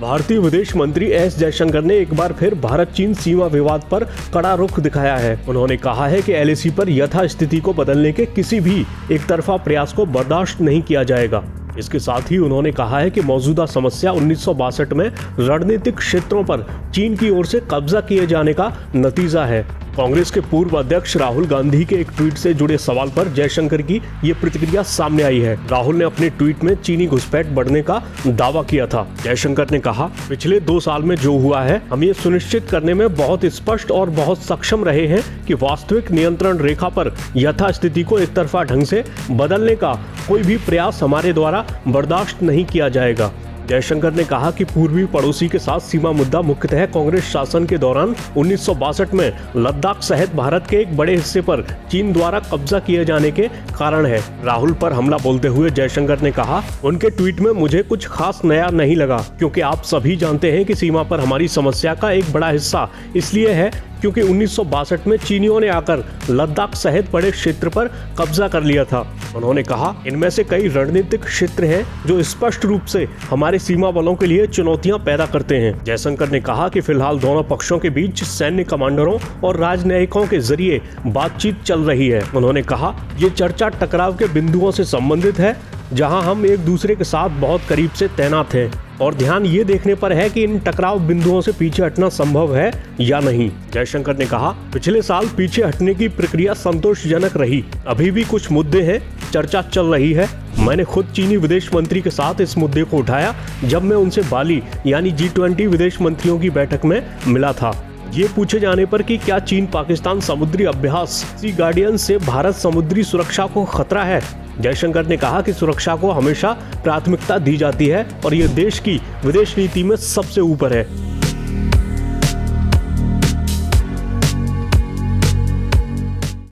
भारतीय विदेश मंत्री एस जयशंकर ने एक बार फिर भारत चीन सीमा विवाद पर कड़ा रुख दिखाया है। उन्होंने कहा है कि एलएसी पर यथास्थिति को बदलने के किसी भी एक तरफा प्रयास को बर्दाश्त नहीं किया जाएगा। इसके साथ ही उन्होंने कहा है कि मौजूदा समस्या 1962 में रणनीतिक क्षेत्रों पर चीन की ओर से कब्जा किए जाने का नतीजा है। कांग्रेस के पूर्व अध्यक्ष राहुल गांधी के एक ट्वीट से जुड़े सवाल पर जयशंकर की ये प्रतिक्रिया सामने आई है। राहुल ने अपने ट्वीट में चीनी घुसपैठ बढ़ने का दावा किया था। जयशंकर ने कहा, पिछले 2 साल में जो हुआ है, हम ये सुनिश्चित करने में बहुत स्पष्ट और बहुत सक्षम रहे हैं कि वास्तविक नियंत्रण रेखा पर यथास्थिति को एक तरफा ढंग से बदलने का कोई भी प्रयास हमारे द्वारा बर्दाश्त नहीं किया जाएगा। जयशंकर ने कहा कि पूर्वी पड़ोसी के साथ सीमा मुद्दा मुख्यतः कांग्रेस शासन के दौरान 1962 में लद्दाख सहित भारत के एक बड़े हिस्से पर चीन द्वारा कब्जा किए जाने के कारण है। राहुल पर हमला बोलते हुए जयशंकर ने कहा, उनके ट्वीट में मुझे कुछ खास नया नहीं लगा, क्योंकि आप सभी जानते हैं कि सीमा पर हमारी समस्या का एक बड़ा हिस्सा इसलिए है क्योंकि 1962 में चीनियों ने आकर लद्दाख सहित बड़े क्षेत्र पर कब्जा कर लिया था। उन्होंने कहा, इनमें से कई रणनीतिक क्षेत्र हैं जो स्पष्ट रूप से हमारे सीमा बलों के लिए चुनौतियां पैदा करते हैं। जयशंकर ने कहा कि फिलहाल दोनों पक्षों के बीच सैन्य कमांडरों और राजनयिकों के जरिए बातचीत चल रही है। उन्होंने कहा, ये चर्चा टकराव के बिंदुओं से संबंधित है जहां हम एक दूसरे के साथ बहुत करीब से तैनात हैं और ध्यान ये देखने पर है कि इन टकराव बिंदुओं से पीछे हटना संभव है या नहीं। जयशंकर ने कहा, पिछले साल पीछे हटने की प्रक्रिया संतोषजनक रही। अभी भी कुछ मुद्दे हैं, चर्चा चल रही है। मैंने खुद चीनी विदेश मंत्री के साथ इस मुद्दे को उठाया जब मैं उनसे बाली यानी G20 विदेश मंत्रियों की बैठक में मिला था। ये पूछे जाने पर कि क्या चीन पाकिस्तान समुद्री अभ्यास सी गार्डियन से भारत समुद्री सुरक्षा को खतरा है, जयशंकर ने कहा कि सुरक्षा को हमेशा प्राथमिकता दी जाती है और ये देश की विदेश नीति में सबसे ऊपर है।